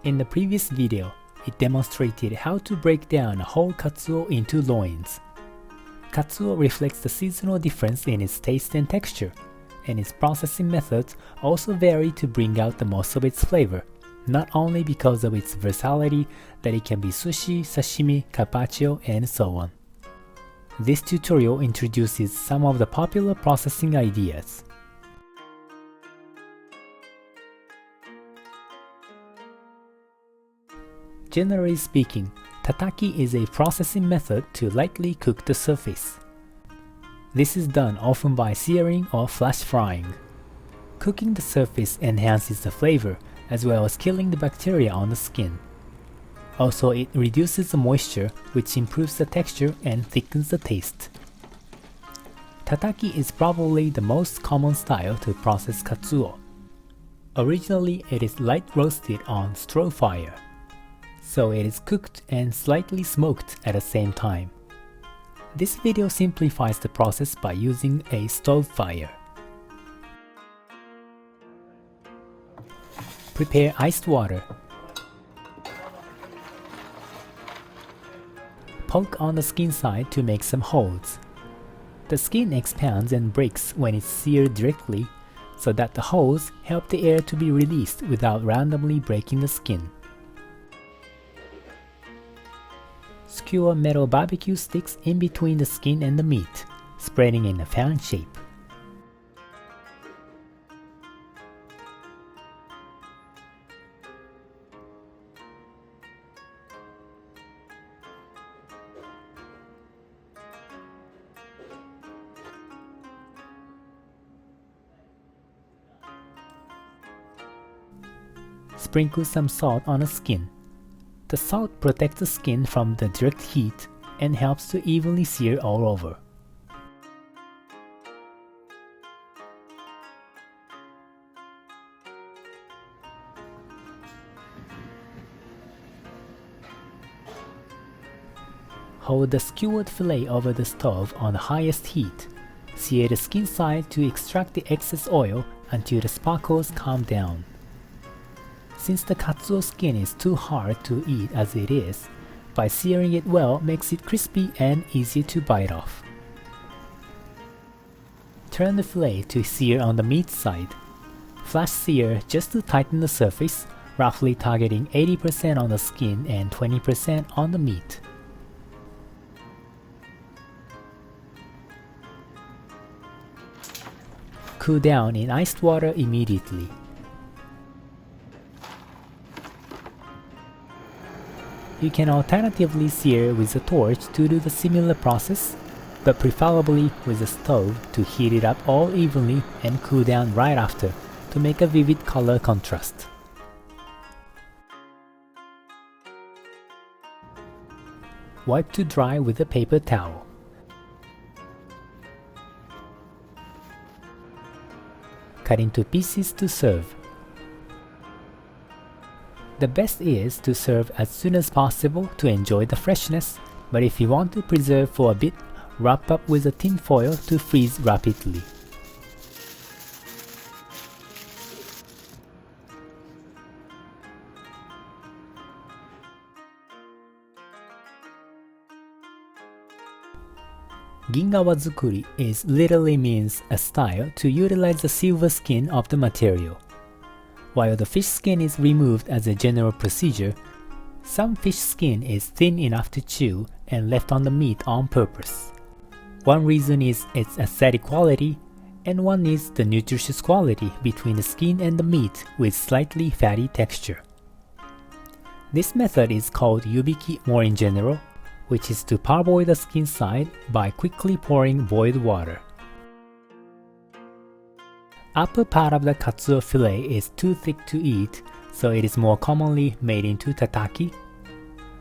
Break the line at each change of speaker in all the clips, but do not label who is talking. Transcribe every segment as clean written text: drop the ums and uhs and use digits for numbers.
In the previous video, it demonstrated how to break down a whole katsuo into loins. Katsuo reflects the seasonal difference in its taste and texture, and its processing methods also vary to bring out the most of its flavor, not only because of its versatility that it can be sushi, sashimi, carpaccio, and so on. This tutorial introduces some of the popular processing ideas. Generally speaking, tataki is a processing method to lightly cook the surface. This is done often by searing or flash frying. Cooking the surface enhances the flavor as well as killing the bacteria on the skin. Also, it reduces the moisture, which improves the texture and thickens the taste. Tataki is probably the most common style to process katsuo. Originally, it is light roasted on straw fire, so it is cooked and slightly smoked at the same time. This video simplifies the process by using a stove fire. Prepare iced water. Poke on the skin side to make some holes. The skin expands and breaks when it's seared directly, so that the holes help the air to be released without randomly breaking the skin. Skewer metal barbecue sticks in between the skin and the meat, spreading in a fan shape. Sprinkle some salt on the skin. The salt protects the skin from the direct heat and helps to evenly sear all over. Hold the skewered fillet over the stove on the highest heat. Sear the skin side to extract the excess oil until the sparkles calm down. Since the katsuo skin is too hard to eat as it is, by searing it well makes it crispy and easier to bite off. Turn the fillet to sear on the meat side. Flash sear just to tighten the surface, roughly targeting 80% on the skin and 20% on the meat. Cool down in iced water immediately. You can alternatively sear with a torch to do the similar process, but preferably with a stove to heat it up all evenly and cool down right after to make a vivid color contrast. Wipe to dry with a paper towel. Cut into pieces to serve. The best is to serve as soon as possible to enjoy the freshness, but if you want to preserve for a bit, wrap up with a tin foil to freeze rapidly. Gin-gawa Zukuri literally means a style to utilize the silver skin of the material. While the fish skin is removed as a general procedure, some fish skin is thin enough to chew and left on the meat on purpose. One reason is its aesthetic quality, and one is the nutritious quality between the skin and the meat with slightly fatty texture. This method is called yubiki more in general, which is to parboil the skin side by quickly pouring boiled water. Upper part of the katsuo fillet is too thick to eat, so it is more commonly made into tataki.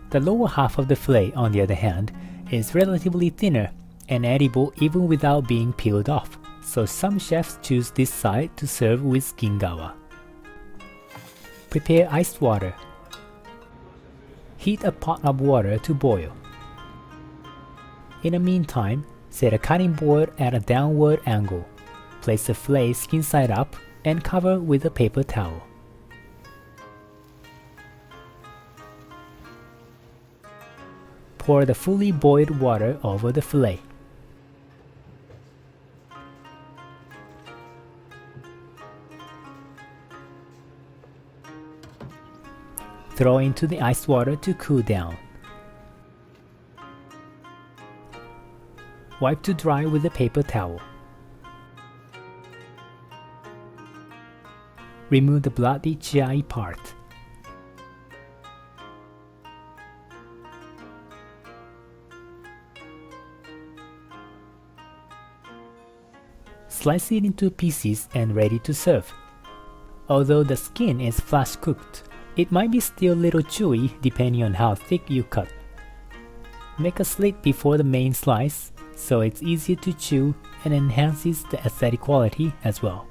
The lower half of the fillet, on the other hand, is relatively thinner and edible even without being peeled off, so some chefs choose this side to serve with gin-gawa. Prepare iced water. Heat a pot of water to boil. In the meantime, set a cutting board at a downward angle. Place the fillet skin side up and cover with a paper towel. pour the fully boiled water over the fillet. Throw into the ice water to cool down. Wipe to dry with a paper towel. Remove the bloody GI part. Slice it into pieces and ready to serve. Although the skin is flash cooked, it might be still a little chewy depending on how thick you cut. Make a slit before the main slice so it's easier to chew and enhances the aesthetic quality as well.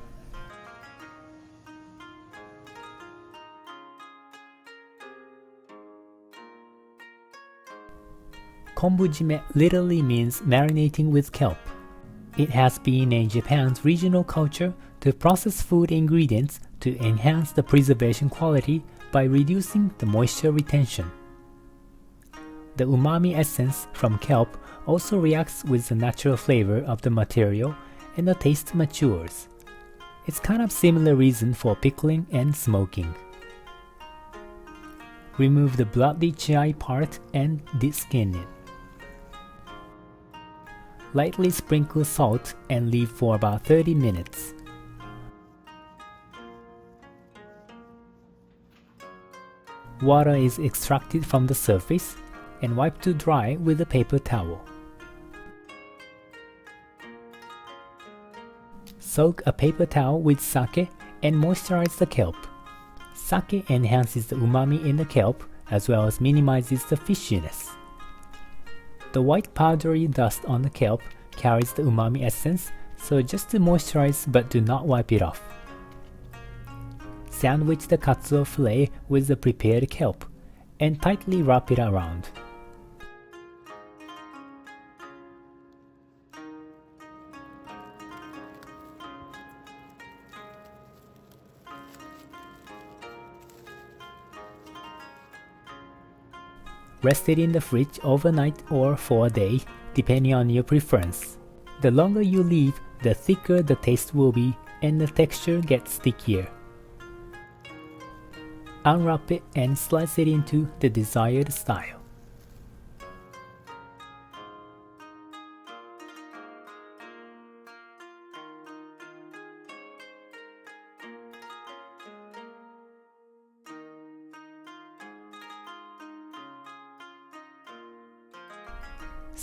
Kombu Jime literally means marinating with kelp. It has been in Japan's regional culture to process food ingredients to enhance the preservation quality by reducing the moisture retention. The umami essence from kelp also reacts with the natural flavor of the material and the taste matures. It's kind of similar reason for pickling and smoking. Remove the bloody GI part and de-skin it. Lightly sprinkle salt and leave for about 30 minutes. Water is extracted from the surface and wiped to dry with a paper towel. Soak a paper towel with sake and moisturize the kelp. Sake enhances the umami in the kelp as well as minimizes the fishiness. The white powdery dust on the kelp carries the umami essence, so just to moisturize but do not wipe it off. Sandwich the katsuo fillet with the prepared kelp and tightly wrap it around. Rest it in the fridge overnight or for a day, depending on your preference. The longer you leave, the thicker the taste will be and the texture gets stickier. Unwrap it and slice it into the desired style.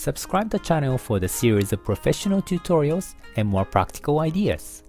Subscribe the channel for the series of professional tutorials and more practical ideas.